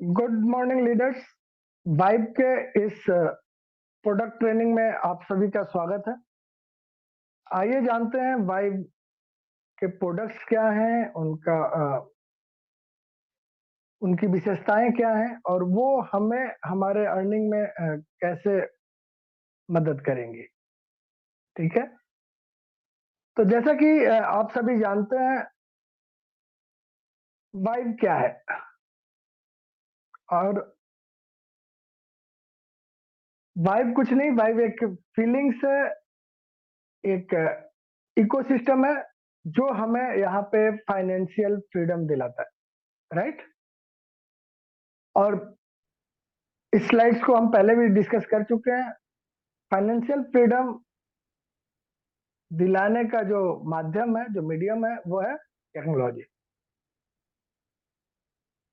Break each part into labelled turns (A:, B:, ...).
A: Good morning leaders. Vibe के इस product training में आप सभी का स्वागत है। आइए जानते हैं वाइब के प्रोडक्ट्स क्या हैं, उनकी विशेषताएं क्या हैं और वो हमें हमारे अर्निंग में कैसे मदद करेंगी। ठीक है, तो जैसा कि आप सभी जानते हैं वाइब क्या है, और वाइब कुछ नहीं, वाइब एक फीलिंग्स है, एक इकोसिस्टम है जो हमें यहाँ पे फाइनेंशियल फ्रीडम दिलाता है। राइट। और इस स्लाइड्स को हम पहले भी डिस्कस कर चुके हैं। फाइनेंशियल फ्रीडम दिलाने का जो माध्यम है, जो मीडियम है, वो है टेक्नोलॉजी।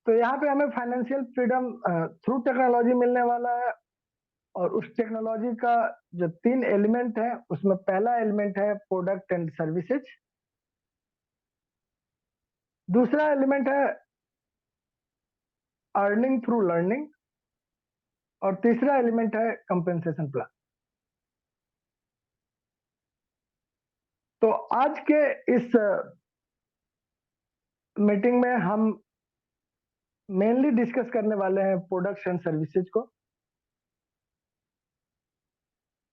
A: तो यहाँ पे हमें फाइनेंशियल फ्रीडम थ्रू टेक्नोलॉजी मिलने वाला है। और उस टेक्नोलॉजी का जो 3 एलिमेंट है, उसमें पहला एलिमेंट है प्रोडक्ट एंड सर्विसेज, दूसरा एलिमेंट है अर्निंग थ्रू लर्निंग, और तीसरा एलिमेंट है कंपेंसेशन प्लान। तो आज के इस मीटिंग में हम मेनली डिस्कस करने वाले हैं प्रोडक्ट्स एंड सर्विसेज को,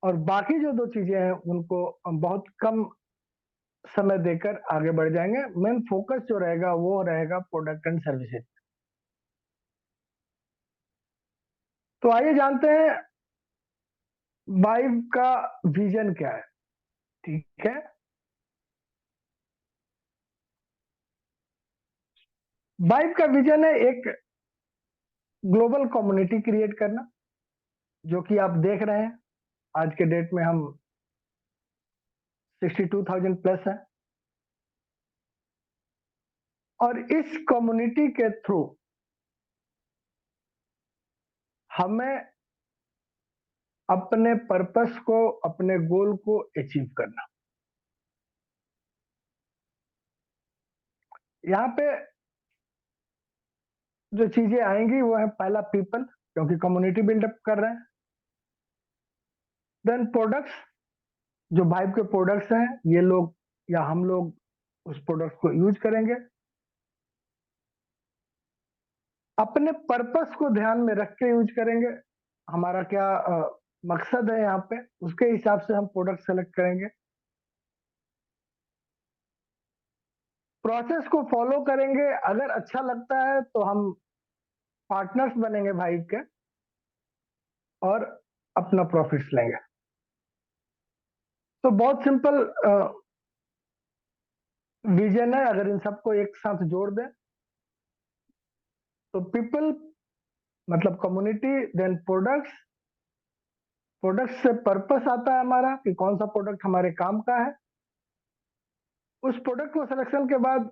A: और बाकी जो 2 चीजें हैं उनको हम बहुत कम समय देकर आगे बढ़ जाएंगे। मेन फोकस जो रहेगा वो रहेगा प्रोडक्ट एंड सर्विसेज। तो आइए जानते हैं वाइब का विजन क्या है। ठीक है, वाइब का विजन है एक ग्लोबल कम्युनिटी क्रिएट करना, जो कि आप देख रहे हैं आज के डेट में हम 62,000 प्लस है। और इस कम्युनिटी के थ्रू हमें अपने पर्पस को, अपने गोल को अचीव करना। यहाँ पे जो चीजें आएंगी वो है पहला पीपल, क्योंकि कम्युनिटी बिल्डअप कर रहे हैं। देन प्रोडक्ट्स, जो वाइब के प्रोडक्ट्स हैं, ये लोग या हम लोग उस प्रोडक्ट को यूज करेंगे। अपने पर्पस को ध्यान में रख के यूज करेंगे, हमारा क्या मकसद है यहाँ पे, उसके हिसाब से हम प्रोडक्ट सेलेक्ट करेंगे। प्रोसेस को फॉलो करेंगे, अगर अच्छा लगता है तो हम पार्टनर्स बनेंगे वाइब के और अपना प्रॉफिट्स लेंगे। तो बहुत सिंपल विजन है। अगर इन सबको एक साथ जोड़ दें तो पीपल मतलब कम्युनिटी, देन प्रोडक्ट्स, प्रोडक्ट से पर्पस आता है हमारा कि कौन सा प्रोडक्ट हमारे काम का है। उस प्रोडक्ट को सिलेक्शन के बाद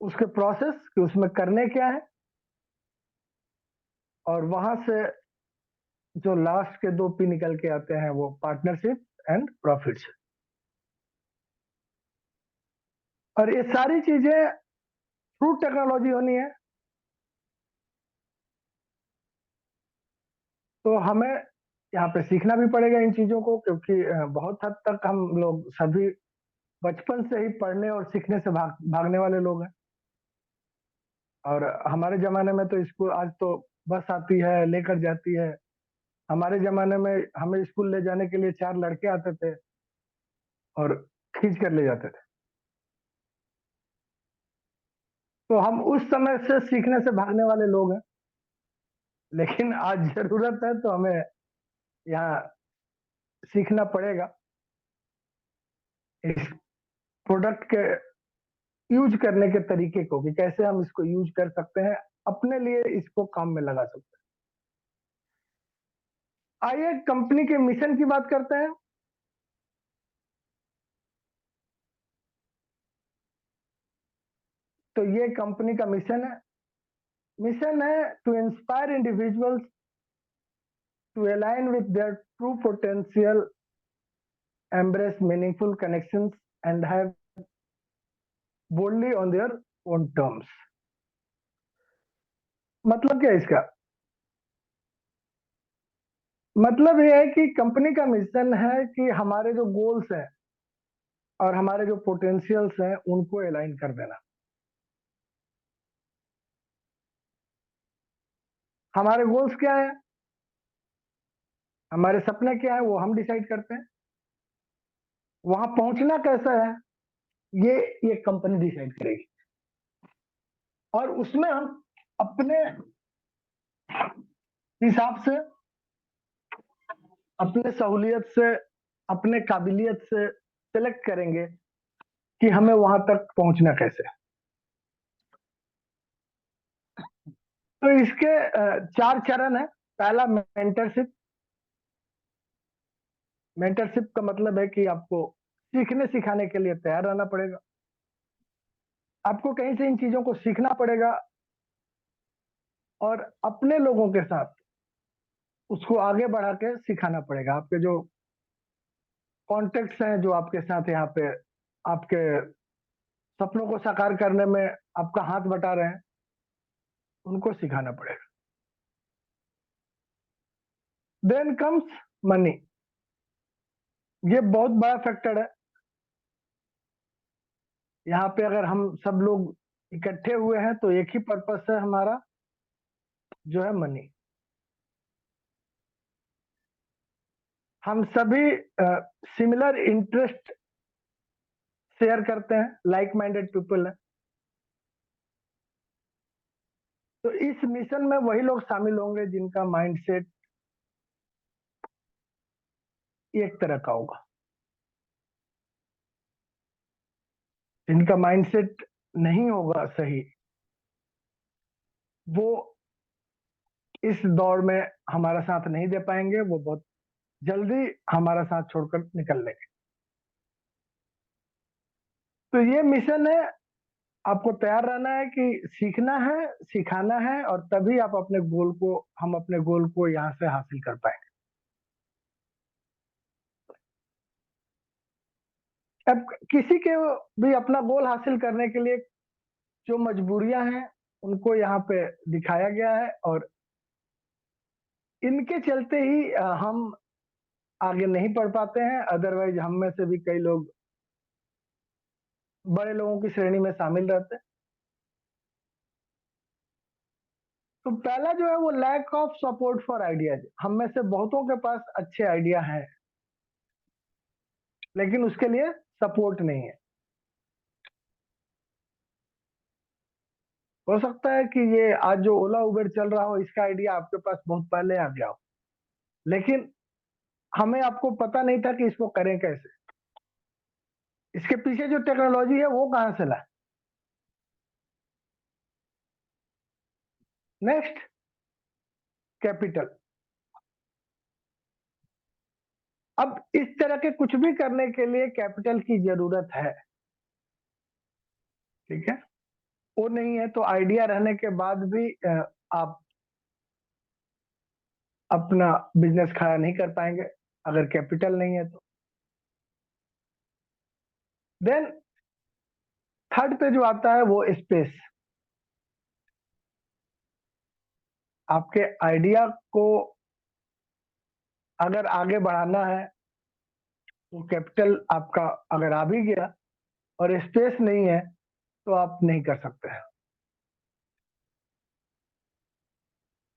A: उसके प्रोसेस कि उसमें करने क्या है, और वहां से जो लास्ट के 2 पी निकल के आते हैं वो पार्टनरशिप एंड प्रॉफिट्स। और ये सारी चीजें थ्रू टेक्नोलॉजी होनी है। तो हमें यहाँ पे सीखना भी पड़ेगा इन चीजों को, क्योंकि बहुत हद तक हम लोग सभी बचपन से ही पढ़ने और सीखने से भागने वाले लोग हैं। और हमारे जमाने में तो स्कूल, आज तो बस आती है लेकर जाती है। हमारे जमाने में हमें स्कूल ले जाने के लिए 4 लड़के आते थे और खींच कर ले जाते थे। तो हम उस समय से सीखने से भागने वाले लोग हैं। लेकिन आज जरूरत है तो हमें यहाँ सीखना पड़ेगा इस प्रोडक्ट के यूज करने के तरीके को, कि कैसे हम इसको यूज कर सकते हैं, अपने लिए इसको काम में लगा सकते हैं। आइए कंपनी के मिशन की बात करते हैं। तो ये कंपनी का मिशन है to inspire individuals to align with their true potential, embrace meaningful connections and have boldly on their own terms। मतलब क्या है इसका? मतलब ये है कि कंपनी का मिशन है कि हमारे जो गोल्स हैं और हमारे जो पोटेंशियल्स हैं उनको अलाइन कर देना। हमारे गोल्स क्या है, हमारे सपने क्या है, वो हम डिसाइड करते हैं। वहां पहुंचना कैसा है, ये ये कंपनी डिसाइड करेगी। और उसमें हम अपने हिसाब से, अपने सहूलियत से, अपने काबिलियत से सिलेक्ट करेंगे कि हमें वहां तक पहुंचना कैसे है। तो इसके 4 चरण है। पहला मेंटरशिप। मेंटरशिप का मतलब है कि आपको सीखने सिखाने के लिए तैयार रहना पड़ेगा। आपको कहीं से इन चीजों को सीखना पड़ेगा और अपने लोगों के साथ उसको आगे बढ़ा के सिखाना पड़ेगा। आपके जो कॉन्टेक्ट्स हैं, जो आपके साथ यहाँ पे आपके सपनों को साकार करने में आपका हाथ बटा रहे हैं, उनको सिखाना पड़ेगा। Then comes money. ये बहुत बड़ा फैक्टर है। यहाँ पे अगर हम सब लोग इकट्ठे हुए हैं तो एक ही पर्पस है हमारा, जो है मनी। हम सभी सिमिलर इंटरेस्ट शेयर करते हैं, लाइक माइंडेड पीपल है। तो इस मिशन में वही लोग शामिल होंगे जिनका माइंडसेट एक तरह का होगा। जिनका माइंडसेट नहीं होगा सही, वो इस दौड़ में हमारा साथ नहीं दे पाएंगे, वो बहुत जल्दी हमारा साथ छोड़कर निकल लेंगे। तो ये मिशन है। आपको तैयार रहना है कि सीखना है, सिखाना है, और तभी आप अपने गोल को, हम अपने गोल को यहाँ से हासिल कर पाएंगे। अब किसी के भी अपना गोल हासिल करने के लिए जो मजबूरियां हैं उनको यहाँ पे दिखाया गया है, और इनके चलते ही हम आगे नहीं बढ़ पाते हैं। अदरवाइज हम में से भी कई लोग बड़े लोगों की श्रेणी में शामिल रहते हैं। तो पहला जो है वो lack of support for ideas. हम में से बहुतों के पास अच्छे आइडिया हैं, लेकिन उसके लिए सपोर्ट नहीं है। हो सकता है कि ये आज जो ओला उबेर चल रहा हो, इसका आइडिया आपके पास बहुत पहले आ गया हो, लेकिन हमें आपको पता नहीं था कि इसको करें कैसे। इसके पीछे जो टेक्नोलॉजी है वो कहाँ से लाए। Next, capital. अब इस तरह के कुछ भी करने के लिए कैपिटल की जरूरत है। ठीक है, वो नहीं है तो आइडिया रहने के बाद भी आप अपना बिजनेस खड़ा नहीं कर पाएंगे, अगर कैपिटल नहीं है तो। देन थर्ड पे जो आता है वो स्पेस। आपके आइडिया को अगर आगे बढ़ाना है तो कैपिटल आपका अगर आ भी गया और स्पेस नहीं है तो आप नहीं कर सकते हैं।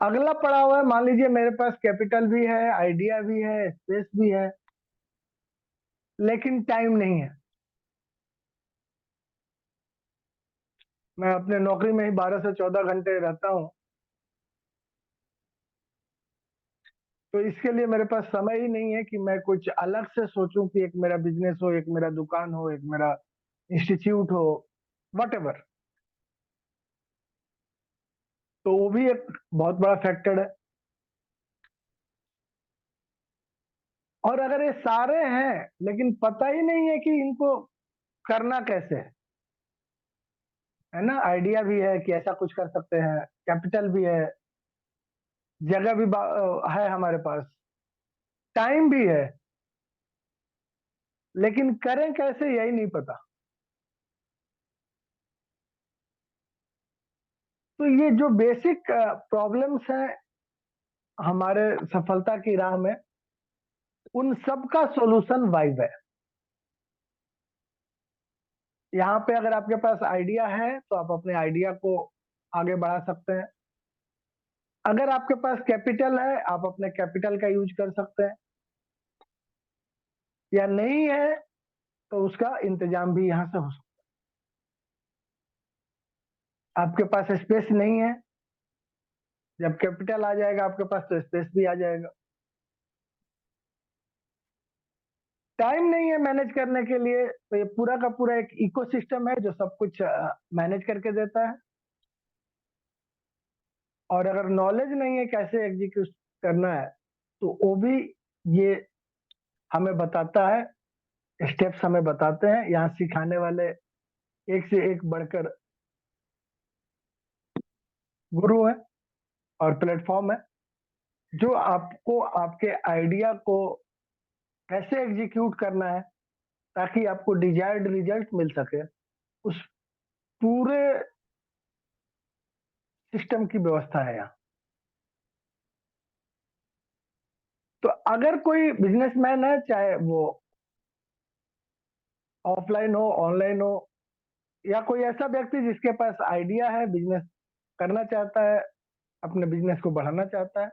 A: अगला पड़ा हुआ है, मान लीजिए मेरे पास कैपिटल भी है, आइडिया भी है, स्पेस भी है, लेकिन टाइम नहीं है। मैं अपने नौकरी में ही 12 से 14 घंटे रहता हूँ, तो इसके लिए मेरे पास समय ही नहीं है कि मैं कुछ अलग से सोचूं कि एक मेरा बिजनेस हो, एक मेरा दुकान हो, एक मेरा इंस्टीट्यूट हो, वट एवर। तो वो भी एक बहुत बड़ा फैक्टर है। और अगर ये सारे हैं लेकिन पता ही नहीं है कि इनको करना कैसे है ना, आइडिया भी है कि ऐसा कुछ कर सकते हैं, कैपिटल भी है, जगह भी है हमारे पास, टाइम भी है, लेकिन करें कैसे यही नहीं पता। तो ये जो बेसिक प्रॉब्लम्स हैं हमारे सफलता की राह में, उन सब का सॉल्यूशन वाइब है। यहाँ पे अगर आपके पास आइडिया है तो आप अपने आइडिया को आगे बढ़ा सकते हैं। अगर आपके पास कैपिटल है, आप अपने कैपिटल का यूज कर सकते हैं, या नहीं है तो उसका इंतजाम भी यहाँ से हो सकता है। आपके पास स्पेस नहीं है, जब कैपिटल आ जाएगा आपके पास तो स्पेस भी आ जाएगा। टाइम नहीं है मैनेज करने के लिए, तो ये पूरा का पूरा एक इकोसिस्टम है जो सब कुछ मैनेज करके देता है। और अगर नॉलेज नहीं है कैसे एग्जीक्यूट करना है, तो वो भी ये हमें बताता है, स्टेप्स हमें बताते हैं। यहाँ सिखाने वाले एक से एक बढ़कर गुरु हैं और प्लेटफॉर्म है, जो आपको आपके आइडिया को कैसे एग्जीक्यूट करना है ताकि आपको डिजायर्ड रिजल्ट मिल सके, उस पूरे सिस्टम की व्यवस्था है यहाँ। तो अगर कोई बिजनेसमैन है, चाहे वो ऑफलाइन हो ऑनलाइन हो, या कोई ऐसा व्यक्ति जिसके पास आइडिया है, बिजनेस करना चाहता है, अपने बिजनेस को बढ़ाना चाहता है,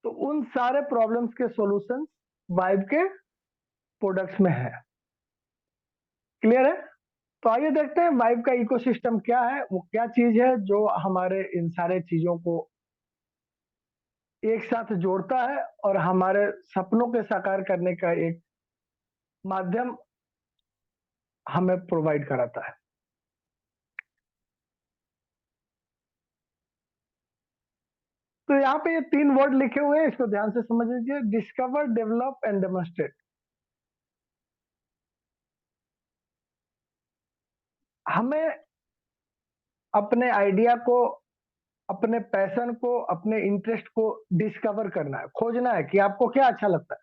A: तो उन सारे प्रॉब्लम्स के सॉल्यूशन वाइब के प्रोडक्ट्स में है। क्लियर है? तो आइए देखते हैं वाइब का इकोसिस्टम क्या है, वो क्या चीज है जो हमारे इन सारे चीजों को एक साथ जोड़ता है और हमारे सपनों के साकार करने का एक माध्यम हमें प्रोवाइड कराता है। तो यहाँ पे ये 3 वर्ड लिखे हुए हैं, इसको ध्यान से समझ लीजिए। Discover, develop and demonstrate. हमें अपने आइडिया को, अपने पैशन को, अपने इंटरेस्ट को डिस्कवर करना है, खोजना है कि आपको क्या अच्छा लगता है,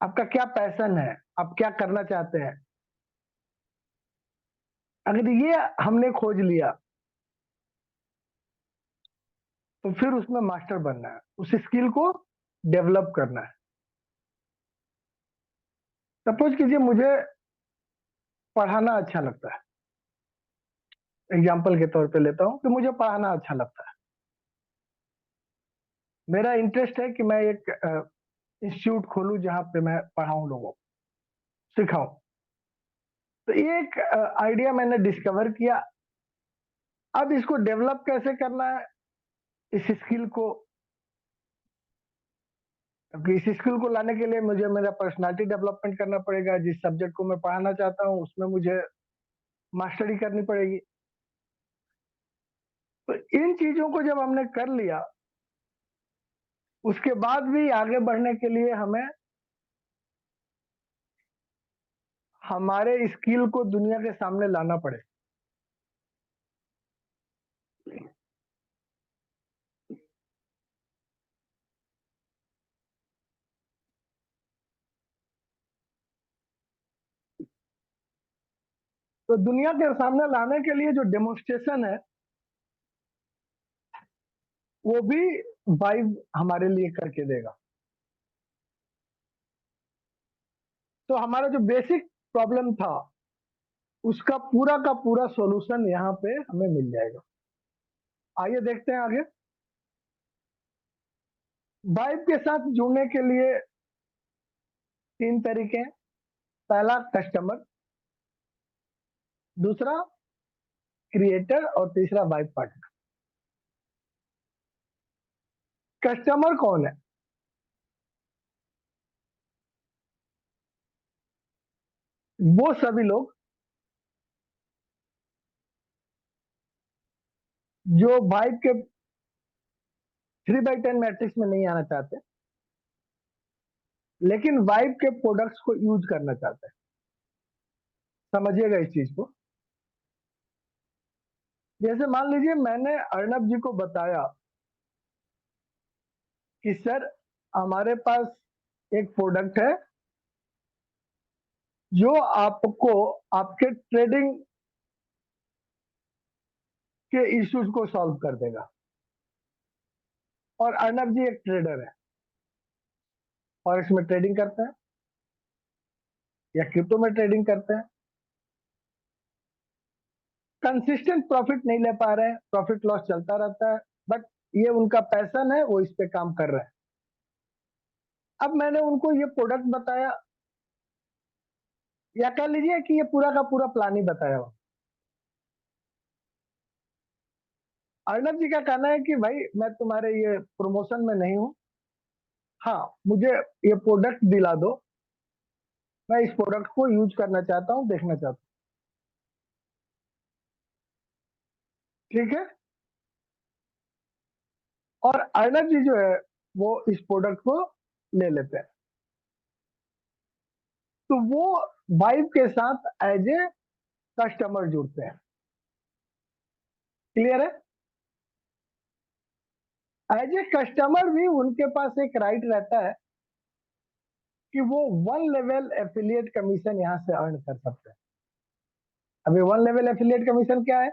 A: आपका क्या पैशन है, आप क्या करना चाहते हैं। अगर ये हमने खोज लिया तो फिर उसमें मास्टर बनना है, उस स्किल को डेवलप करना है। सपोज कीजिए मुझे पढ़ाना अच्छा लगता है, एग्जाम्पल के तौर पे लेता हूं कि मुझे पढ़ाना अच्छा लगता है। मेरा इंटरेस्ट है कि मैं एक इंस्टीट्यूट खोलूं जहां पे मैं पढ़ाऊं, लोगों को सिखाऊं। तो ये एक आइडिया मैंने डिस्कवर किया। अब इसको डेवलप कैसे करना है, इस स्किल को, क्योंकि इस स्किल को लाने के लिए मुझे मेरा पर्सनालिटी डेवलपमेंट करना पड़ेगा। जिस सब्जेक्ट को मैं पढ़ाना चाहता हूँ उसमें मुझे मास्टरी करनी पड़ेगी। तो इन चीजों को जब हमने कर लिया, उसके बाद भी आगे बढ़ने के लिए हमें हमारे स्किल को दुनिया के सामने लाना पड़े। तो दुनिया के सामने लाने के लिए जो डेमोन्स्ट्रेशन है, वो भी वाइब हमारे लिए करके देगा। तो हमारा जो बेसिक प्रॉब्लम था, उसका पूरा का पूरा सॉल्यूशन यहाँ पे हमें मिल जाएगा। आइए देखते हैं आगे। वाइब के साथ जुड़ने के लिए 3 तरीके हैं। पहला कस्टमर, दूसरा क्रिएटर और तीसरा वाइब पार्टनर। कस्टमर कौन है? वो सभी लोग जो वाइब के 3/10 मैट्रिक्स में नहीं आना चाहते, लेकिन वाइब के प्रोडक्ट्स को यूज करना चाहते हैं। समझिएगा इस चीज को। जैसे मान लीजिए मैंने अर्नब जी को बताया कि सर हमारे पास एक प्रोडक्ट है जो आपको आपके ट्रेडिंग के इश्यूज को सॉल्व कर देगा। और अर्नब जी एक ट्रेडर है, फॉरेक्स में ट्रेडिंग करते हैं या क्रिप्टो में ट्रेडिंग करते हैं। कंसिस्टेंट प्रॉफिट नहीं ले पा रहे हैं, प्रॉफिट लॉस चलता रहता है, बट ये उनका पैशन है, वो इस पे काम कर रहे हैं। अब मैंने उनको ये प्रोडक्ट बताया, या कह लीजिए कि ये पूरा का पूरा प्लान ही बताया हो। अर्नब जी का कहना है कि भाई मैं तुम्हारे ये प्रमोशन में नहीं हूं, हाँ मुझे ये प्रोडक्ट दिला दो, मैं इस प्रोडक्ट को यूज करना चाहता हूं, देखना चाहता हूं। ठीक है। और अर्नब जी जो है वो इस प्रोडक्ट को ले लेते हैं, तो वो वाइफ के साथ एज ए कस्टमर जुड़ते हैं। क्लियर है। एज ए कस्टमर भी उनके पास एक राइट रहता है कि वो 1 लेवल एफिलिएट कमीशन यहां से अर्न कर सकते हैं। अभी 1 लेवल एफिलिएट कमीशन क्या है?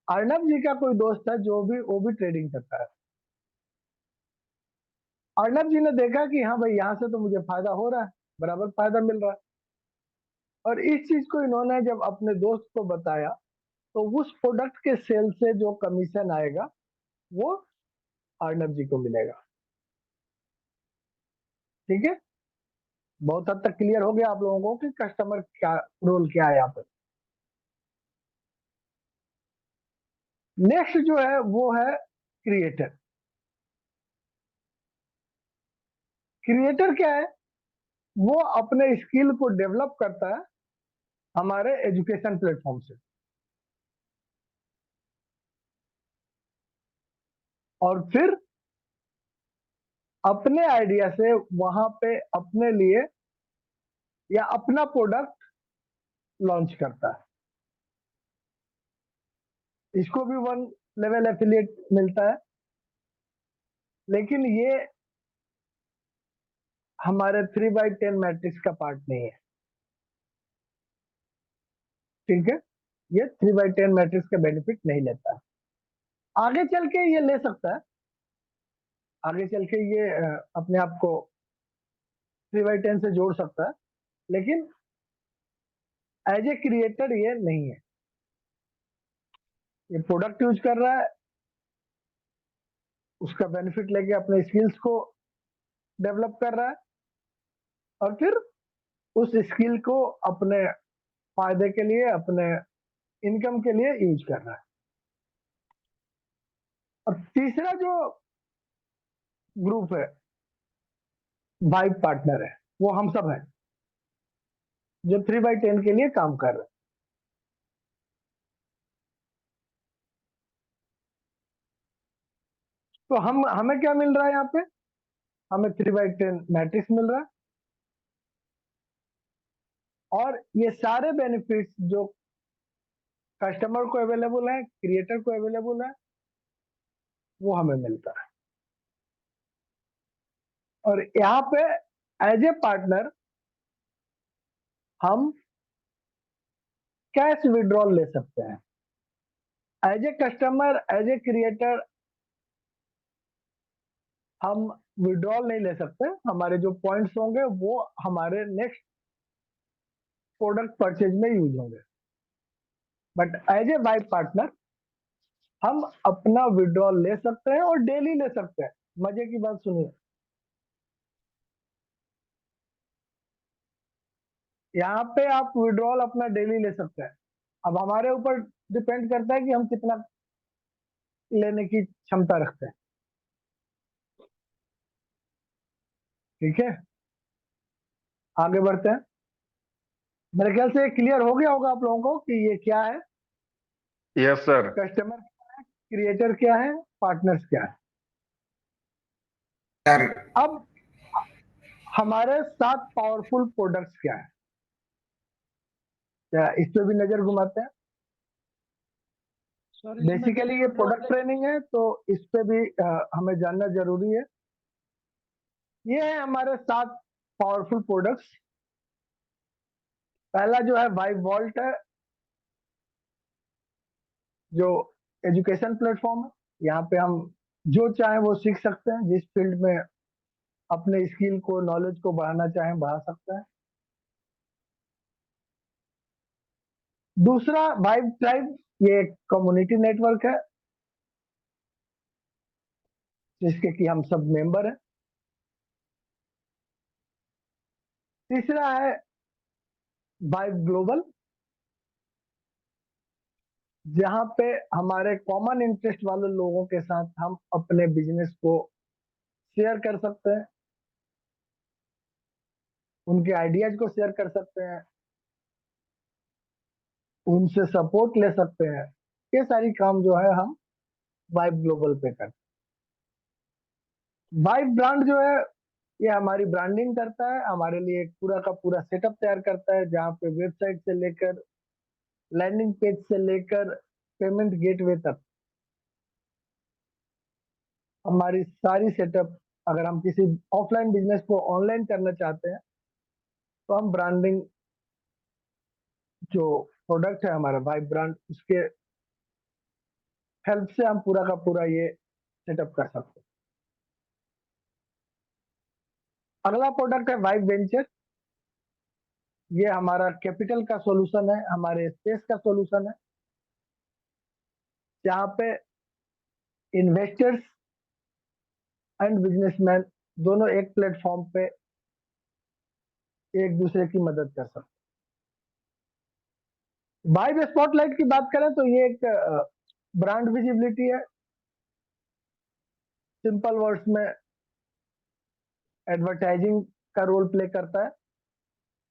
A: अर्नब जी का कोई दोस्त है जो भी वो भी ट्रेडिंग करता है। अर्नब जी ने देखा कि हाँ भाई यहाँ से तो मुझे फायदा हो रहा है, बराबर फायदा मिल रहा है, और इस चीज को इन्होंने जब अपने दोस्त को बताया, तो उस प्रोडक्ट के सेल से जो कमीशन आएगा वो अर्नब जी को मिलेगा। ठीक है। बहुत हद तक क्लियर हो गया आप लोगों को कि कस्टमर क्या रोल क्या है यहाँ पे। नेक्स्ट जो है वो है क्रिएटर। क्रिएटर क्या है? वो अपने स्किल को डेवलप करता है हमारे एजुकेशन प्लेटफॉर्म से, और फिर अपने आइडिया से वहां पे अपने लिए या अपना प्रोडक्ट लॉन्च करता है। इसको भी 1 लेवल एफिलिएट मिलता है, लेकिन ये हमारे 3/10 मैट्रिक्स का पार्ट नहीं है। ठीक है। ये 3/10 मैट्रिक्स का बेनिफिट नहीं लेता है। आगे चल के ये ले सकता है, आगे चल के ये अपने आप को 3/10 से जोड़ सकता है, लेकिन एज ए क्रिएटर ये नहीं है। ये प्रोडक्ट यूज कर रहा है, उसका बेनिफिट लेके अपने स्किल्स को डेवलप कर रहा है, और फिर उस स्किल को अपने फायदे के लिए, अपने इनकम के लिए यूज कर रहा है। और तीसरा जो ग्रुप है, वाइब पार्टनर है, वो हम सब हैं जो 3/10 के लिए काम कर रहे हैं। तो हम हमें क्या मिल रहा है यहाँ पे? हमें 3/10 मैट्रिक्स मिल रहा है, और ये सारे बेनिफिट्स जो कस्टमर को अवेलेबल है, क्रिएटर को अवेलेबल है, वो हमें मिलता है। और यहाँ पे एज ए पार्टनर हम कैश विड्रॉल ले सकते हैं। As a customer, as a creator हम विड्रॉल नहीं ले सकते, हमारे जो पॉइंट्स होंगे वो हमारे नेक्स्ट प्रोडक्ट परचेज में यूज होंगे। But as a Vibe partner हम अपना विड्रॉल ले सकते हैं, और डेली ले सकते हैं। मजे की बात सुनिए, यहाँ पे आप विड्रॉल अपना डेली ले सकते हैं। अब हमारे ऊपर डिपेंड करता है कि हम कितना लेने की क्षमता रखते हैं। ठीक है। आगे बढ़ते हैं। मेरे ख्याल से क्लियर हो गया होगा आप लोगों को कि ये क्या है,
B: यस सर।
A: कस्टमर, क्रिएटर क्या है, पार्टनर्स क्या है।
B: सर
A: अब हमारे 7 पावरफुल प्रोडक्ट्स क्या है, क्या इस पे भी नजर घुमाते हैं। बेसिकली ये प्रोडक्ट ट्रेनिंग है, तो इस पे भी हमें जानना जरूरी है। ये है हमारे 7 पावरफुल प्रोडक्ट्स। पहला जो है वाइब वॉल्ट है, जो एजुकेशन प्लेटफॉर्म है। यहाँ पे हम जो चाहें वो सीख सकते हैं, जिस फील्ड में अपने स्किल को, नॉलेज को बढ़ाना चाहें बढ़ा सकते हैं। दूसरा वाइब ट्राइब, ये एक कम्युनिटी नेटवर्क है जिसके कि हम सब मेंबर हैं। तीसरा है वाइब ग्लोबल, जहाँ पे हमारे कॉमन इंटरेस्ट वाले लोगों के साथ हम अपने बिजनेस को शेयर कर सकते हैं, उनके आइडियाज को शेयर कर सकते हैं, उनसे सपोर्ट ले सकते हैं। ये सारी काम जो है हम वाइब ग्लोबल पे करते हैं। वाइब ब्रांड जो है ये हमारी ब्रांडिंग करता है, हमारे लिए एक पूरा का पूरा सेटअप तैयार करता है, जहाँ पे वेबसाइट से लेकर लैंडिंग पेज से लेकर पेमेंट गेटवे तक हमारी सारी सेटअप। अगर हम किसी ऑफलाइन बिजनेस को ऑनलाइन करना चाहते हैं तो हम ब्रांडिंग, जो प्रोडक्ट है हमारा वाइब ब्रांड, उसके हेल्प से हम पूरा का पूरा ये सेटअप कर सकते हैं। अगला प्रोडक्ट है वाइब वेंचर। ये हमारा कैपिटल का सॉल्यूशन है, हमारे स्पेस का सॉल्यूशन है, जहाँ पे इन्वेस्टर्स एंड बिजनेसमैन दोनों एक प्लेटफॉर्म पे एक दूसरे की मदद कर सकते हैं। वाइब स्पॉटलाइट की बात करें तो ये एक ब्रांड विजिबिलिटी है। सिंपल वर्ड्स में एडवर्टाइजिंग का रोल प्ले करता है,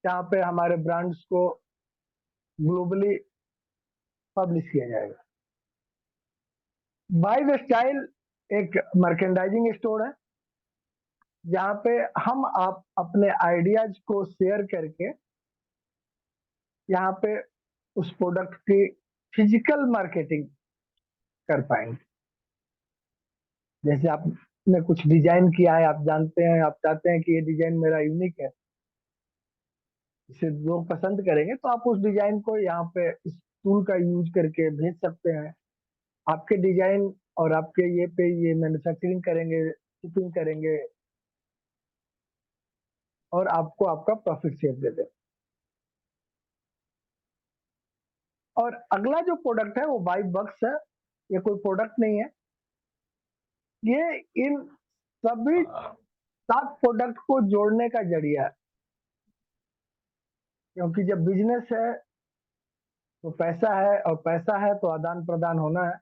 A: जहाँ पे हमारे ब्रांड्स को ग्लोबली पब्लिश किया जाएगा। वाइब स्टाइल एक मर्केंडाइजिंग स्टोर है, जहाँ पे हम आप अपने आइडियाज को शेयर करके यहाँ पे उस प्रोडक्ट की फिजिकल मार्केटिंग कर पाएंगे। जैसे आपने कुछ डिजाइन किया है, आप जानते हैं, आप चाहते हैं कि ये डिजाइन मेरा यूनिक है, इसे लोग पसंद करेंगे, तो आप उस डिजाइन को यहाँ पे इस टूल का यूज करके भेज सकते हैं। आपके डिजाइन और आपके ये पे ये मैन्युफैक्चरिंग करेंगे, शिपिंग करेंगे और आपको आपका प्रॉफिट शेयर दे दें। और अगला जो प्रोडक्ट है वो वाइब बक्स है। ये कोई प्रोडक्ट नहीं है, ये इन सभी 7 प्रोडक्ट को जोड़ने का जरिया है। क्योंकि जब बिजनेस है तो पैसा है, और पैसा है तो आदान प्रदान होना है,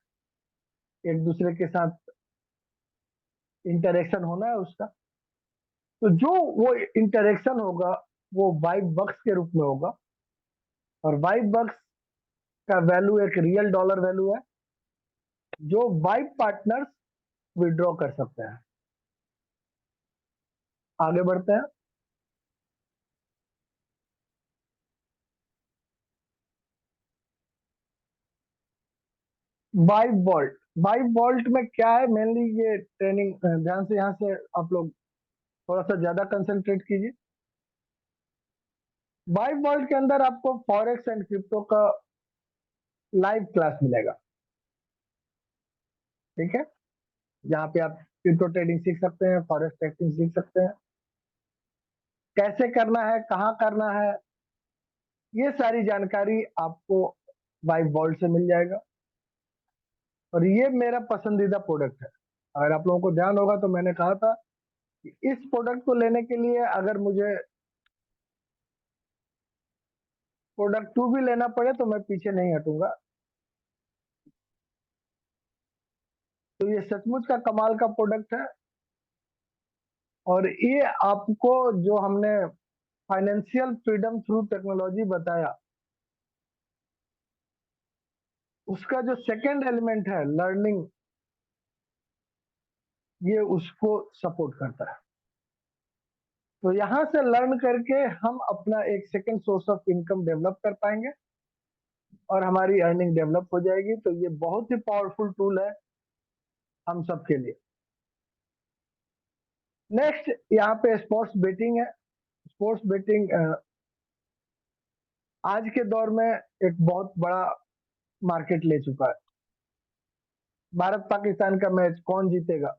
A: एक दूसरे के साथ इंटरेक्शन होना है उसका। तो जो वो इंटरेक्शन होगा वो वाइब बक्स के रूप में होगा, और वाइब बक्स का वैल्यू एक रियल डॉलर वैल्यू है, जो वाइब पार्टनर्स विड्रॉ कर सकते हैं। आगे बढ़ते हैं। वाइब वॉल्ट, वाइब वॉल्ट में क्या है मेनली, ये ट्रेनिंग ध्यान से यहाँ से आप लोग थोड़ा सा ज्यादा कंसंट्रेट कीजिए। वाइब वॉल्ट के अंदर आपको फॉरेक्स एंड क्रिप्टो का लाइव क्लास मिलेगा, ठीक है, जहाँ पे आप क्रिप्टो ट्रेडिंग सीख सकते हैं, फॉरेक्स ट्रेडिंग सीख सकते हैं, कैसे करना है, कहाँ करना है, ये सारी जानकारी आपको वाइब वॉल्ट से मिल जाएगा। और ये मेरा पसंदीदा प्रोडक्ट है। अगर आप लोगों को ध्यान होगा तो मैंने कहा था कि इस प्रोडक्ट को लेने के लिए अगर मुझे प्रोडक्ट 2 भी लेना पड़े तो मैं पीछे नहीं हटूंगा। तो ये सचमुच का कमाल का प्रोडक्ट है। और ये आपको जो हमने फाइनेंशियल फ्रीडम थ्रू टेक्नोलॉजी बताया, उसका जो सेकंड एलिमेंट है लर्निंग, ये उसको सपोर्ट करता है। तो यहाँ से लर्न करके हम अपना एक second source of income develop कर पाएंगे और हमारी अर्निंग डेवलप हो जाएगी। तो ये बहुत ही पावरफुल टूल है हम सब के लिए। नेक्स्ट यहाँ पे स्पोर्ट्स बेटिंग है। स्पोर्ट्स बेटिंग आज के दौर में एक बहुत बड़ा मार्केट ले चुका है। भारत पाकिस्तान का मैच कौन जीतेगा,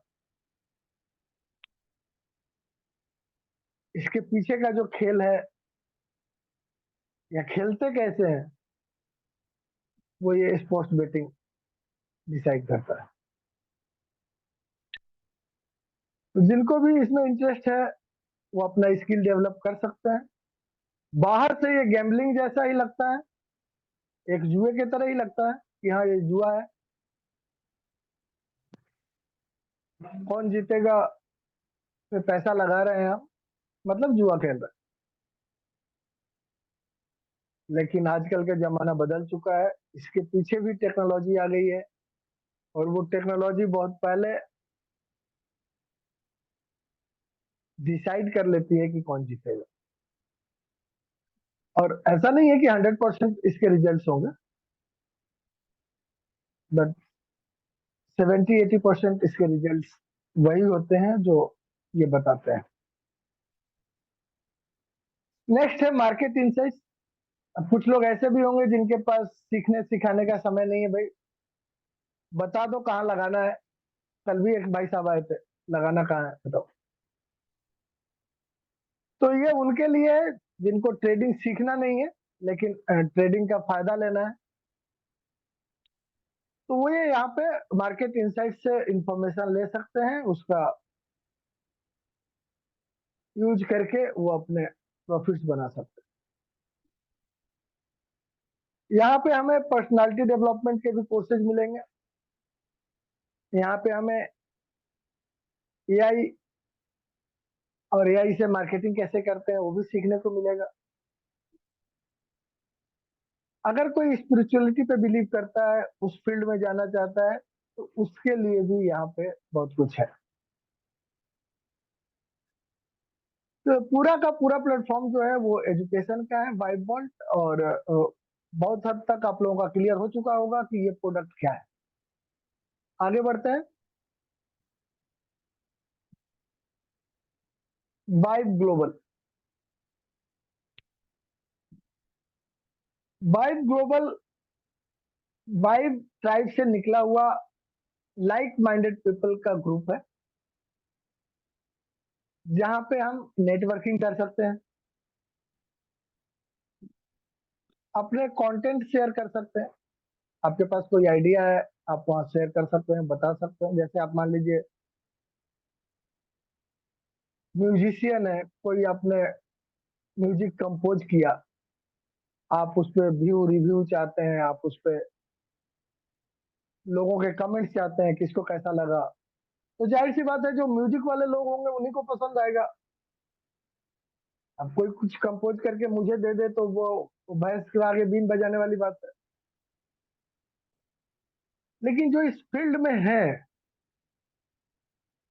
A: इसके पीछे का जो खेल है या खेलते कैसे हैं, वो ये स्पोर्ट्स बेटिंग डिसाइड करता है। तो जिनको भी इसमें इंटरेस्ट है वो अपना स्किल डेवलप कर सकते हैं। बाहर से ये गैम्बलिंग जैसा ही लगता है, एक जुए की तरह ही लगता है कि हाँ ये जुआ है, कौन जीतेगा पे पैसा लगा रहे हैं हम, मतलब जुआ खेल रहे हैं। लेकिन आजकल का जमाना बदल चुका है, इसके पीछे भी टेक्नोलॉजी आ गई है, और वो टेक्नोलॉजी बहुत पहले डिसाइड कर लेती है कि कौन जीतेगा। और ऐसा नहीं है कि 100% इसके रिजल्ट्स होंगे, बट 70-80% इसके रिजल्ट्स वही होते हैं जो ये बताते हैं। नेक्स्ट है मार्केट इंसाइट्स। अब कुछ लोग ऐसे भी होंगे जिनके पास सीखने सिखाने का समय नहीं है, भाई बता दो कहाँ लगाना है। कल भी एक भाई साहब आए थे, लगाना कहाँ है बताओ। तो ये उनके लिए है जिनको ट्रेडिंग सीखना नहीं है, लेकिन ट्रेडिंग का फायदा लेना है। तो वो ये यहाँ पे मार्केट इंसाइट से इंफॉर्मेशन ले सकते हैं, उसका यूज करके वो अपने प्रॉफिट्स बना सकते हैं। यहाँ पे हमें पर्सनालिटी डेवलपमेंट के भी कोर्सेज मिलेंगे। यहाँ पे हमें एआई और एआई से मार्केटिंग कैसे करते हैं वो भी सीखने को मिलेगा। अगर कोई स्पिरिचुअलिटी पे बिलीव करता है, उस फील्ड में जाना चाहता है, तो उसके लिए भी यहाँ पे बहुत कुछ है। तो पूरा का पूरा प्लेटफॉर्म जो है वो एजुकेशन का है, वाइब वॉल्ट। और बहुत हद तक आप लोगों का क्लियर हो चुका होगा कि ये प्रोडक्ट क्या है। आगे बढ़ते हैं। Vibe global. Vibe global vibe tribe से निकला हुआ लाइक माइंडेड पीपल का ग्रुप है, जहां पे हम नेटवर्किंग कर सकते हैं, अपने कंटेंट शेयर कर सकते हैं। आपके पास कोई आइडिया है, आप वहां शेयर कर सकते हैं, बता सकते हैं। जैसे आप मान लीजिए म्यूजिशियन है, कोई आपने म्यूजिक कंपोज किया, आप उस पर व्यू रिव्यू चाहते हैं, आप उस पर लोगों के कमेंट्स चाहते हैं किसको कैसा लगा। तो जाहिर सी बात है जो म्यूजिक वाले लोग होंगे उन्हीं को पसंद आएगा। अब कोई कुछ कंपोज करके मुझे दे दे तो वो भैंस के आगे बीन बजाने वाली बात है। लेकिन जो इस फील्ड में है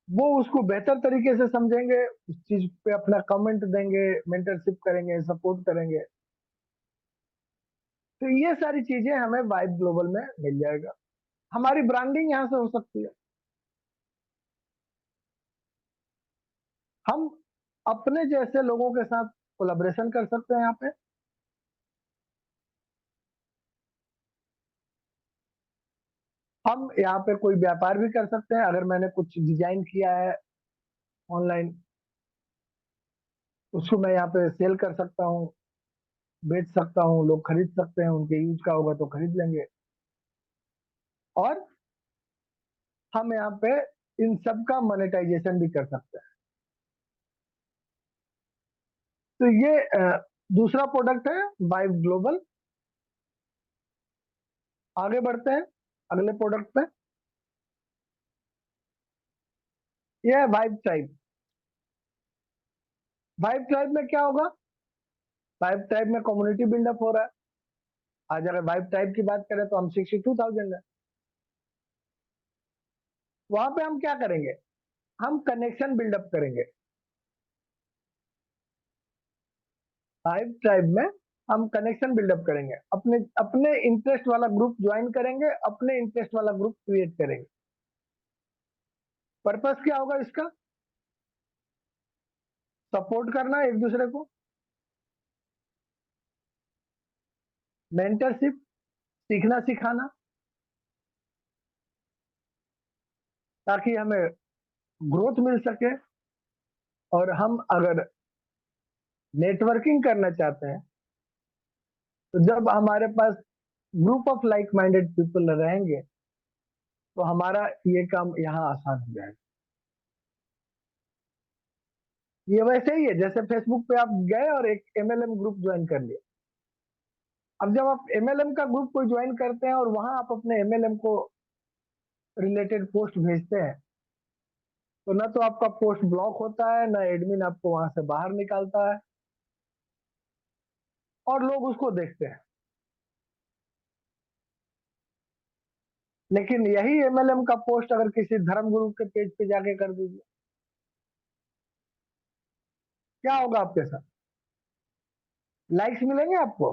A: वो उसको बेहतर तरीके से समझेंगे, उस चीज पे अपना कमेंट देंगे, मेंटरशिप करेंगे, सपोर्ट करेंगे। तो ये सारी चीजें हमें वाइब ग्लोबल में मिल जाएगा। हमारी ब्रांडिंग यहाँ से हो सकती है। हम अपने जैसे लोगों के साथ कोलाब्रेशन कर सकते हैं यहाँ पे। हम यहाँ पे कोई व्यापार भी कर सकते हैं। अगर मैंने कुछ डिजाइन किया है ऑनलाइन, उसको मैं यहाँ पे सेल कर सकता हूँ, बेच सकता हूँ, लोग खरीद सकते हैं, उनके यूज का होगा तो खरीद लेंगे। और हम यहाँ पे इन सब का मोनेटाइजेशन भी कर सकते हैं। तो ये दूसरा प्रोडक्ट है वाइब ग्लोबल। आगे बढ़ते हैं अगले प्रोडक्ट पे। ये है वाइब ट्राइब। वाइब ट्राइब में क्या होगा? वाइब ट्राइब में कम्युनिटी बिल्डअप हो रहा है। आज अगर वाइब ट्राइब की बात करें तो हम 62,000 है। वहां पे हम क्या करेंगे? हम कनेक्शन बिल्डअप करेंगे। वाइब ट्राइब में हम कनेक्शन बिल्डअप करेंगे, अपने अपने इंटरेस्ट वाला ग्रुप ज्वाइन करेंगे, अपने इंटरेस्ट वाला ग्रुप क्रिएट करेंगे। पर्पस क्या होगा इसका? सपोर्ट करना एक दूसरे को, मेंटरशिप, सीखना सिखाना, ताकि हमें ग्रोथ मिल सके। और हम अगर नेटवर्किंग करना चाहते हैं तो जब हमारे पास group of like minded people रहेंगे तो हमारा ये काम यहाँ आसान हो जाएगा। ये वैसे ही है जैसे फेसबुक पे आप गए और एक एमएलएम ग्रुप ज्वाइन कर लिया। अब जब आप एमएलएम का ग्रुप कोई ज्वाइन करते हैं और वहां आप अपने एमएलएम को रिलेटेड पोस्ट भेजते हैं तो ना तो आपका पोस्ट ब्लॉक होता है, ना एडमिन आपको वहां से बाहर निकालता है और लोग उसको देखते हैं। लेकिन यही एमएलएम का पोस्ट अगर किसी धर्म गुरु के पेज पे जाके कर दीजिए, क्या होगा आपके साथ? लाइक्स मिलेंगे आपको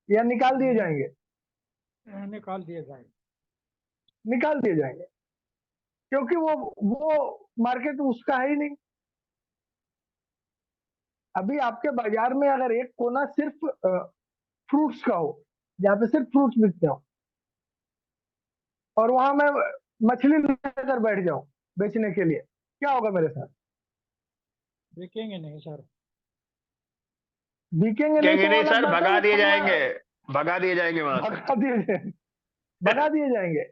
A: या निकाल दिए जाएंगे?
C: निकाल दिए जाएंगे।
A: निकाल दिए जाएंगे, क्योंकि वो मार्केट उसका है ही नहीं। अभी आपके बाजार में अगर एक कोना सिर्फ फ्रूट्स का हो, जहाँ पे सिर्फ फ्रूट्स बिकते हो, और वहां मैं मछली लेकर बैठ जाऊं बेचने के लिए, क्या होगा मेरे साथ?
C: बिकेंगे नहीं सर।
A: बिकेंगे नहीं
B: कहेंगे
A: तो
B: नहीं
A: अलग
B: सर,
A: बात है,
B: भगा
A: वो
B: दिए
A: पगला
B: जाएंगे। भगा दिए जाएंगे वहां से।
A: भगा दिए जाएंगे। भगा दिए जाएंगे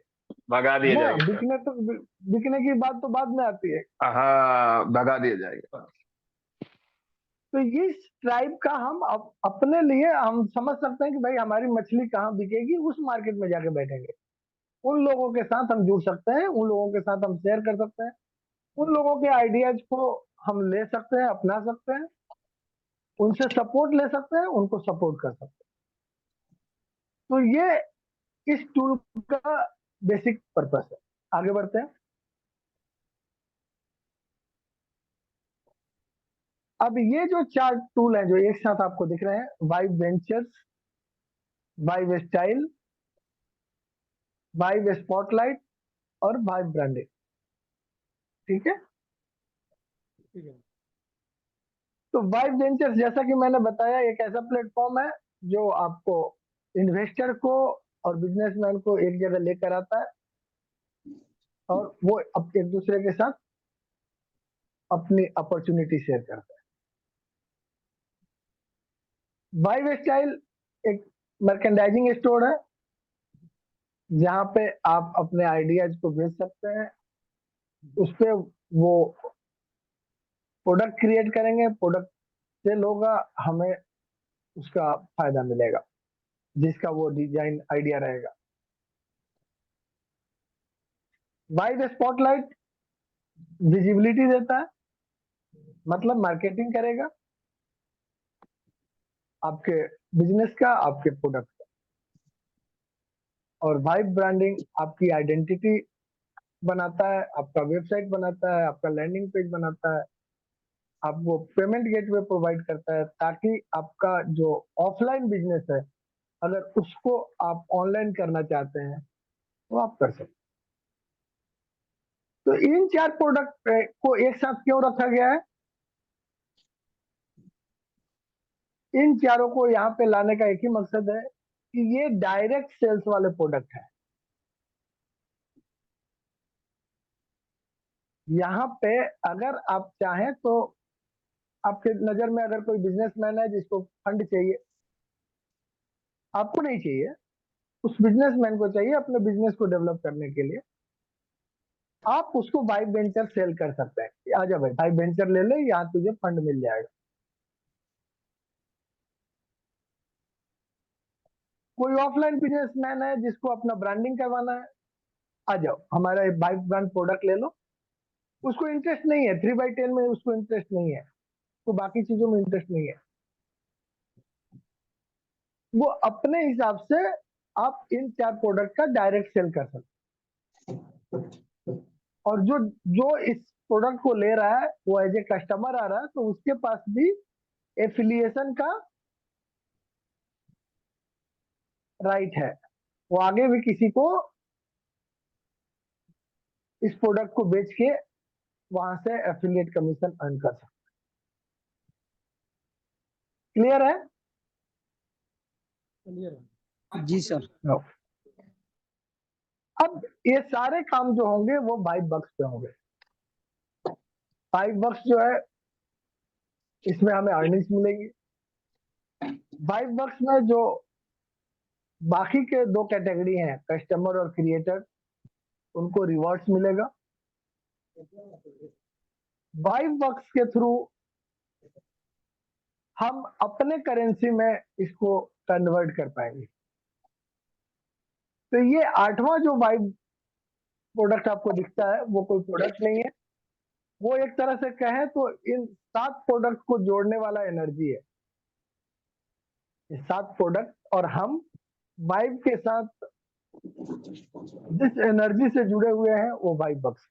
B: भगा दिए
A: ना।
B: जाएंगे सर।
A: बिकने की बात तो बाद में आती है।
B: हाँ, भगा दिए जाएंगे।
A: तो इस ट्राइब का हम अपने लिए हम समझ सकते हैं कि भाई हमारी मछली कहाँ बिकेगी, उस मार्केट में जाके बैठेंगे। उन लोगों के साथ हम जुड़ सकते हैं, उन लोगों के साथ हम शेयर कर सकते हैं, उन लोगों के आइडियाज को हम ले सकते हैं, अपना सकते हैं, उनसे सपोर्ट ले सकते हैं, उनको सपोर्ट कर सकते हैं। तो ये इस टूल का बेसिक पर्पस है। आगे बढ़ते हैं। अब ये जो चार टूल हैं जो एक साथ आपको दिख रहे हैं, vibe ventures, vibe style, vibe spotlight और वाइब ब्रांडिंग, ठीक है।
C: ठीक है।
A: तो वाइब वेंचर्स जैसा कि मैंने बताया एक ऐसा प्लेटफॉर्म है जो आपको इन्वेस्टर को और बिजनेसमैन को एक जगह लेकर आता है और वो अब एक दूसरे के साथ अपनी अपॉर्चुनिटी शेयर करते हैं। वाइब स्टाइल एक मर्केंडाइजिंग स्टोर है जहां पे आप अपने आइडियाज को बेच सकते हैं। उस पे वो प्रोडक्ट क्रिएट करेंगे, प्रोडक्ट सेल होगा, हमें उसका फायदा मिलेगा जिसका वो डिजाइन आइडिया रहेगा। वाइब स्पॉटलाइट विजिबिलिटी देता है, मतलब मार्केटिंग करेगा आपके बिजनेस का, आपके प्रोडक्ट का। और वाइब ब्रांडिंग आपकी आइडेंटिटी बनाता है, आपका वेबसाइट बनाता है, आपका लैंडिंग पेज बनाता है, आपको पेमेंट गेटवे प्रोवाइड करता है ताकि आपका जो ऑफलाइन बिजनेस है अगर उसको आप ऑनलाइन करना चाहते हैं तो आप कर सकते हैं। तो इन चार प्रोडक्ट को एक साथ क्यों रखा गया है? इन चारों को यहाँ पे लाने का एक ही मकसद है कि ये डायरेक्ट सेल्स वाले प्रोडक्ट है। यहाँ पे अगर आप चाहें तो आपके नजर में अगर कोई बिजनेसमैन है जिसको फंड चाहिए, आपको नहीं चाहिए, उस बिजनेसमैन को चाहिए अपने बिजनेस को डेवलप करने के लिए, आप उसको वाइब वेंचर सेल कर सकते हैं। आजा भाई वाइब वेंचर ले ले, यहाँ तुझे फंड मिल जाएगा। कोई ऑफलाइन बिजनेसमैन है जिसको अपना ब्रांडिंग करवाना है, आ जाओ हमारा वाइब ब्रांड प्रोडक्ट ले लो। उसको इंटरेस्ट नहीं है 3/10 में, उसको इंटरेस्ट नहीं है, तो बाकी चीजों में इंटरेस्ट नहीं है। वो अपने हिसाब से आप इन चार प्रोडक्ट का डायरेक्ट सेल कर सकते। और जो जो इस प्रोडक्ट को ले रहा है वो एज ए कस्टमर आ रहा है तो उसके पास भी एफिलिएशन का राइट है, वो आगे भी किसी को इस प्रोडक्ट को बेच के वहां से एफिलिएट कमीशन अर्न कर सकते। क्लियर है?
C: क्लियर है।
D: जी सर।
A: No. अब ये सारे काम जो होंगे वो $5 पे होंगे। $5 जो है इसमें हमें अर्निंग्स मिलेगी। $5 में जो बाकी के 2 कैटेगरी हैं, कस्टमर और क्रिएटर, उनको रिवॉर्ड्स मिलेगा। $5 के थ्रू हम अपने करेंसी में इसको कन्वर्ट कर पाएंगे। तो ये 8वां जो वाइब प्रोडक्ट आपको दिखता है वो कोई प्रोडक्ट नहीं है, वो एक तरह से कहें तो इन 7 प्रोडक्ट को जोड़ने वाला एनर्जी है। ये 7 प्रोडक्ट और हम वाइब के साथ जिस एनर्जी से जुड़े हुए हैं वो $5।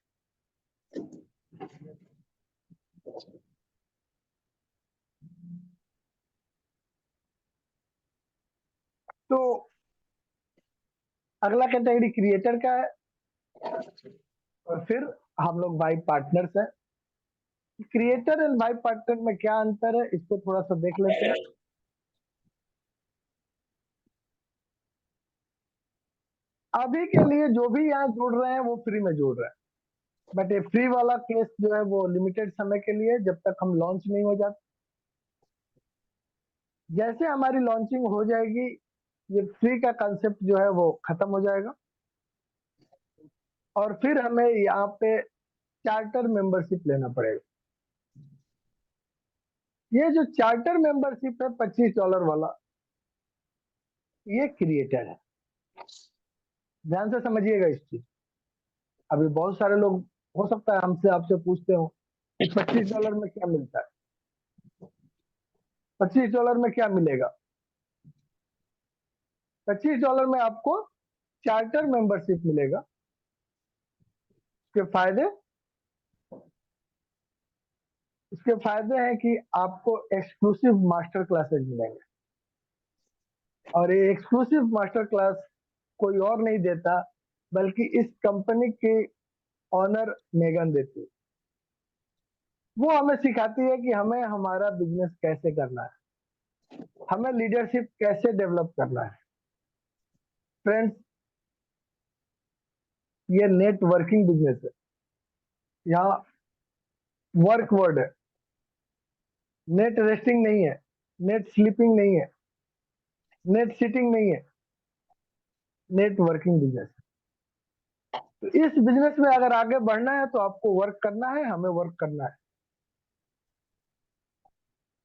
A: तो अगला कैटेगरी क्रिएटर का है और फिर हम लोग वाइब पार्टनर्स हैं। क्रिएटर एंड वाइब पार्टनर में क्या अंतर है इसको थोड़ा सा देख लेते हैं। अभी के लिए जो भी यहाँ जुड़ रहे हैं वो फ्री में जुड़ रहे हैं, बट ये फ्री वाला केस जो है वो लिमिटेड समय के लिए, जब तक हम लॉन्च नहीं हो जाते। जैसे हमारी लॉन्चिंग हो जाएगी ये फ्री का कंसेप्ट जो है वो खत्म हो जाएगा और फिर हमें यहाँ पे चार्टर मेंबरशिप लेना पड़ेगा। ये जो चार्टर मेंबरशिप है $25 वाला, ये क्रिएटर है। ध्यान से समझिएगा इस चीज। अभी बहुत सारे लोग हो सकता है हमसे आपसे पूछते हो कि $25 में क्या मिलता है, $25 में क्या मिलेगा। $25 में आपको चार्टर मेंबरशिप मिलेगा। इसके फायदे हैं कि आपको एक्सक्लूसिव मास्टर क्लासेज मिलेंगे और ये एक्सक्लूसिव मास्टर क्लास कोई और नहीं देता बल्कि इस कंपनी की ऑनर मेगन देती है। वो हमें सिखाती है कि हमें हमारा बिजनेस कैसे करना है, हमें लीडरशिप कैसे डेवलप करना है। फ्रेंड्स, ये नेटवर्किंग बिजनेस है। यहाँ वर्क वर्ड है, नेट रेस्टिंग नहीं है, नेट स्लीपिंग नहीं है, नेट सिटिंग नहीं है, नेटवर्किंग बिजनेस। तो इस बिजनेस में अगर आगे बढ़ना है तो आपको वर्क करना है, हमें वर्क करना है।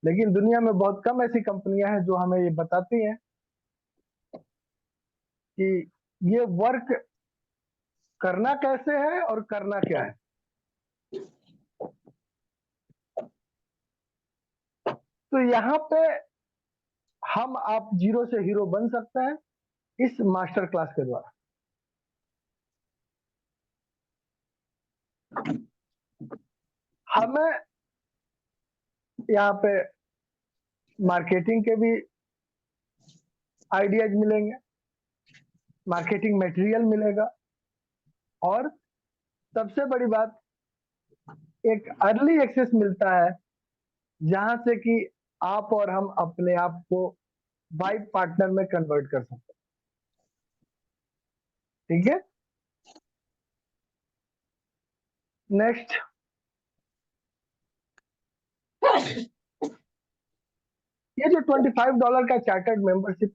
A: लेकिन दुनिया में बहुत कम ऐसी कंपनियां हैं जो हमें ये बताती हैं कि ये वर्क करना कैसे है और करना क्या है। तो यहाँ पे हम आप जीरो से हीरो बन सकते हैं इस मास्टर क्लास के द्वारा। हमें यहाँ पे मार्केटिंग के भी आइडियाज मिलेंगे, मार्केटिंग मटेरियल मिलेगा और सबसे बड़ी बात एक अर्ली एक्सेस मिलता है जहां से कि आप और हम अपने आप को वाइब पार्टनर में कन्वर्ट कर सकते हैं। ठीक है, नेक्स्ट। ये जो $25 का चार्टर्ड मेंबरशिप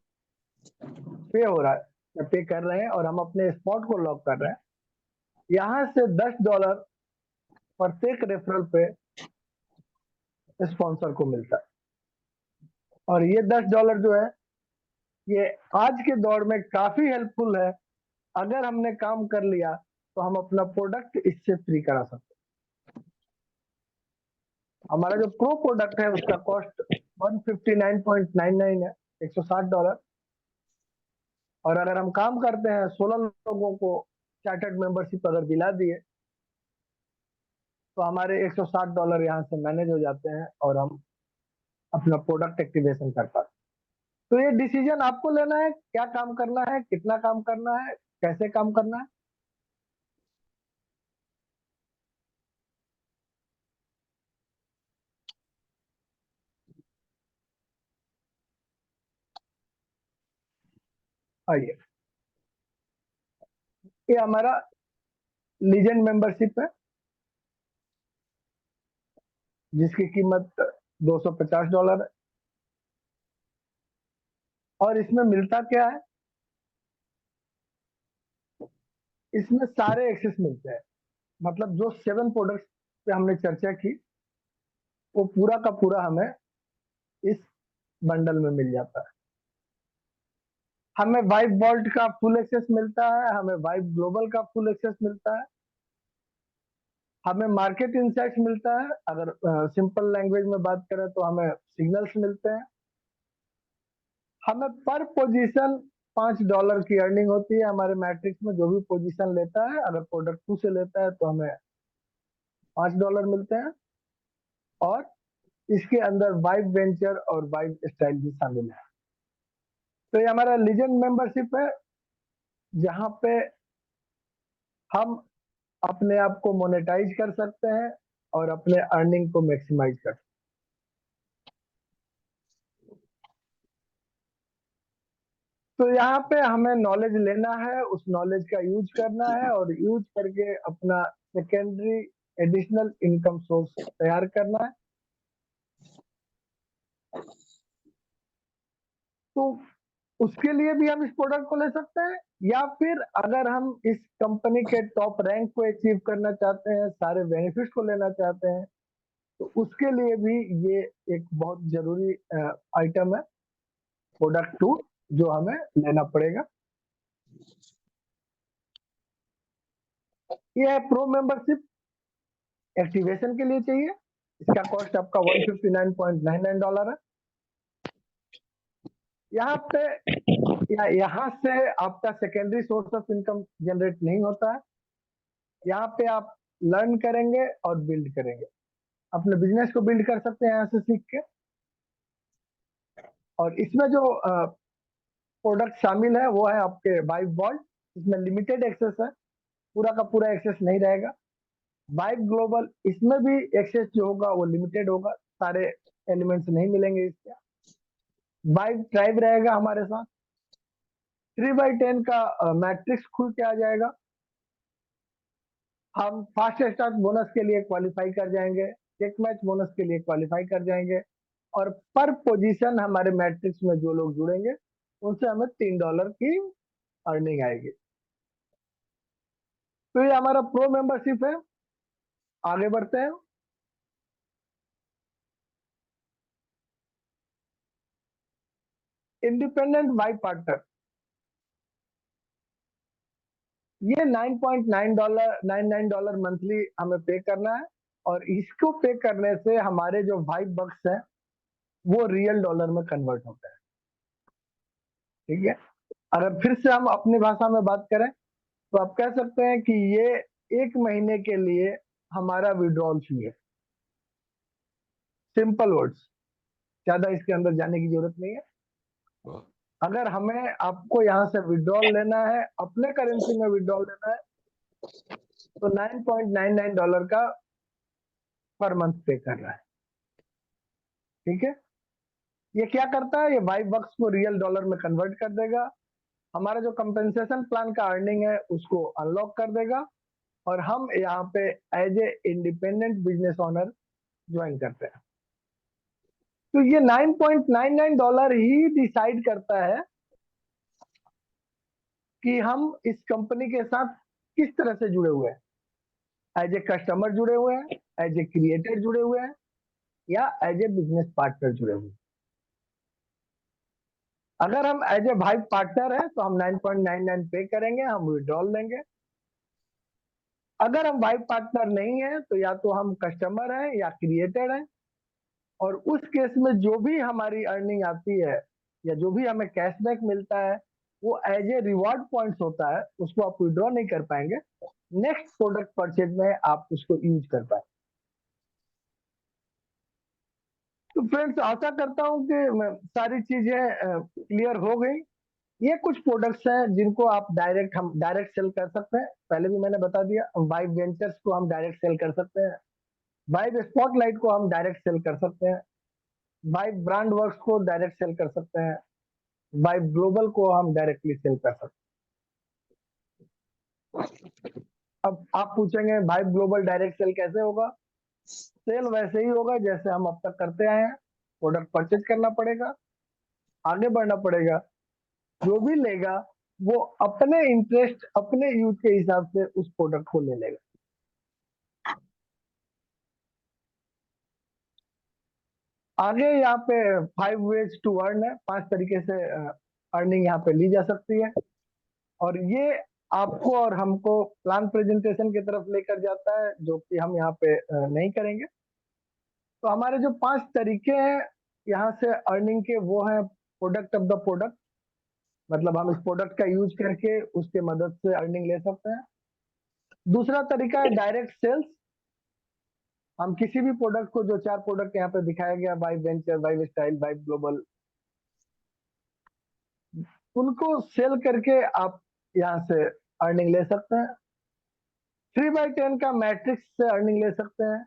A: पे हो रहा है, पे कर रहे हैं और हम अपने स्पॉट को लॉक कर रहे हैं, यहाँ से $10 प्रत्येक रेफरल पे स्पॉन्सर को मिलता है और ये $10 जो है ये आज के दौर में काफी हेल्पफुल है। अगर हमने काम कर लिया तो हम अपना प्रोडक्ट इससे फ्री करा सकते हैं। हमारा जो प्रो प्रोडक्ट है उसका कॉस्ट 159.99 है, $160। और अगर हम काम करते हैं 16 लोगों को चार्टर्ड मेंबरशिप अगर दिला दिए तो हमारे $160 यहाँ से मैनेज हो जाते हैं और हम अपना प्रोडक्ट एक्टिवेशन कर पाते हैं। तो ये डिसीजन आपको लेना है, क्या काम करना है, कितना काम करना है, कैसे काम करना है। आइए ये हमारा लीजेंड मेंबरशिप है जिसकी कीमत $250 है। और इसमें मिलता क्या है, इसमें सारे एक्सेस मिलते हैं। मतलब जो 7 प्रोडक्ट्स पे हमने चर्चा की वो पूरा का पूरा हमें इस बंडल में मिल जाता है। हमें वाइब वॉल्ट का फुल एक्सेस मिलता है, हमें वाइब ग्लोबल का फुल एक्सेस मिलता है, हमें मार्केट इंसाइट्स मिलता है। अगर सिंपल लैंग्वेज में बात करें तो हमें सिग्नल्स मिलते हैं। हमें पर पोजीशन $5 की अर्निंग होती है हमारे मैट्रिक्स में। जो भी पोजीशन लेता है, अगर प्रोडक्ट 2 से लेता है तो हमें $5 मिलते हैं। और इसके अंदर वाइब वेंचर और वाइब स्टाइल भी शामिल है। तो ये हमारा लीजेंड मेंबरशिप है जहां पे हम अपने आप को मोनेटाइज कर सकते हैं और अपने अर्निंग को मैक्सिमाइज कर सकते हैं। तो यहाँ पे हमें नॉलेज लेना है, उस नॉलेज का यूज करना है और यूज करके अपना सेकेंडरी एडिशनल इनकम सोर्स तैयार करना है। तो उसके लिए भी हम इस प्रोडक्ट को ले सकते हैं, या फिर अगर हम इस कंपनी के टॉप रैंक को अचीव करना चाहते हैं, सारे बेनिफिट्स को लेना चाहते हैं, तो उसके लिए भी ये एक बहुत जरूरी आइटम है, प्रोडक्ट 2, जो हमें लेना पड़ेगा। ये है प्रो मेंबरशिप। एक्टिवेशन के लिए चाहिए, इसका कॉस्ट आपका $159.99 है। यहाँ पे यहाँ से आपका secondary source of income generate नहीं होता है। यहाँ पे आप लर्न करेंगे और बिल्ड करेंगे, अपने बिजनेस को बिल्ड कर सकते हैं यहाँ से सीख के। और इसमें जो प्रोडक्ट शामिल है वो है आपके वाइब वॉल्ट। इसमें लिमिटेड एक्सेस है, पूरा का पूरा एक्सेस नहीं रहेगा। वाइब ग्लोबल, इसमें भी एक्सेस जो होगा वो लिमिटेड होगा, सारे एलिमेंट्स नहीं मिलेंगे इसके। वाइब ट्राइब रहेगा हमारे साथ। 3/10 का मैट्रिक्स खुल के आ जाएगा। हम फास्ट स्टार्ट बोनस के लिए क्वालिफाई कर जाएंगे, चेक मैच बोनस के लिए क्वालिफाई कर जाएंगे। और पर पोजीशन हमारे मैट्रिक्स में जो लोग जुड़ेंगे उनसे हमें $3 की अर्निंग आएगी। तो ये हमारा प्रो मेंबरशिप है। आगे बढ़ते हैं। इंडिपेंडेंट वाइब पार्टनर, ये $9.99 मंथली हमें पे करना है। और इसको पे करने से हमारे जो वाइब बक्स है वो रियल डॉलर में कन्वर्ट होता है। ठीक है, अगर फिर से हम अपनी भाषा में बात करें तो आप कह सकते हैं कि ये 1 महीने के लिए हमारा विड्रॉल फी है। सिंपल वर्ड्स, ज्यादा इसके अंदर जाने की जरूरत नहीं है। अगर हमें आपको यहाँ से विड्रॉल लेना है, अपने करेंसी में विड्रॉल लेना है, तो $9.99 का पर मंथ पे करना है। ठीक है, ये क्या करता है, ये वाइब बक्स को रियल डॉलर में कन्वर्ट कर देगा, हमारा जो कंपेंसेशन प्लान का अर्निंग है उसको अनलॉक कर देगा, और हम यहाँ पे as a independent business owner join करते हैं। तो ये $9.99 ही डिसाइड करता है कि हम इस कंपनी के साथ किस तरह से जुड़े हुए हैं। एज ए कस्टमर जुड़े हुए हैं, एज ए क्रिएटर जुड़े हुए हैं, या एज ए बिजनेस पार्टनर जुड़े हुए हैं। अगर हम एज ए भाई पार्टनर है तो हम 9.99 पे करेंगे, हम विड्रॉल लेंगे। अगर हम भाई पार्टनर नहीं है तो या तो हम कस्टमर हैं या क्रिएटर हैं, और उस केस में जो भी हमारी अर्निंग आती है या जो भी हमें कैशबैक मिलता है वो एज ए रिवॉर्ड पॉइंट्स होता है, उसको आप विड्रॉ नहीं कर पाएंगे, नेक्स्ट प्रोडक्ट परचेज में आप उसको यूज कर पाए। तो फ्रेंड्स, आशा करता हूं कि सारी चीजें क्लियर हो गई। ये कुछ प्रोडक्ट्स हैं जिनको आप हम डायरेक्ट सेल कर सकते हैं। पहले भी मैंने बता दिया, वाइब वेंचर्स को हम डायरेक्ट सेल कर सकते हैं, वाइब स्पॉटलाइट को हम डायरेक्ट सेल कर सकते हैं, वाइब ब्रांड वर्क्स को डायरेक्ट सेल कर सकते हैं, वाइब ग्लोबल को हम डायरेक्टली सेल कर सकते अब आप पूछेंगे भाई ग्लोबल डायरेक्ट सेल कैसे होगा? सेल वैसे ही होगा जैसे हम अब तक करते आए हैं। प्रोडक्ट परचेज करना पड़ेगा, आगे बढ़ना पड़ेगा। जो भी लेगा वो अपने इंटरेस्ट, अपने यूज के हिसाब से उस प्रोडक्ट को ले लेगा। आगे यहाँ पे 5 ways टू अर्न है, 5 तरीके से अर्निंग यहाँ पे ली जा सकती है। और ये आपको और हमको प्लान प्रेजेंटेशन की तरफ लेकर जाता है, जो कि हम यहाँ पे नहीं करेंगे। तो हमारे जो 5 तरीके हैं यहाँ से अर्निंग के, वो है प्रोडक्ट ऑफ द प्रोडक्ट, मतलब हम इस प्रोडक्ट का यूज करके उसके मदद से अर्निंग ले सकते हैं। दूसरा तरीका है डायरेक्ट सेल्स। हम किसी भी प्रोडक्ट को, जो 4 प्रोडक्ट यहाँ पे दिखाया गया, vibe venture, vibe style, vibe global, उनको सेल करके आप यहाँ से अर्निंग ले सकते हैं। 3/10 का मैट्रिक्स से अर्निंग ले सकते हैं,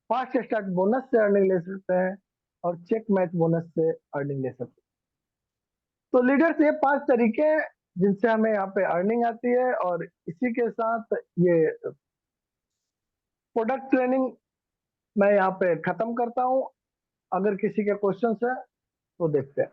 A: फास्ट स्टार्ट बोनस से अर्निंग ले सकते हैं, और चेक मैच बोनस से अर्निंग ले सकते हैं। तो लीडर्स, ये 5 तरीके हैं जिनसे हमें यहाँ पे अर्निंग आती है। और इसी के साथ ये प्रोडक्ट ट्रेनिंग मैं यहाँ पे खत्म करता हूँ। अगर किसी के क्वेश्चन है तो देखते हैं।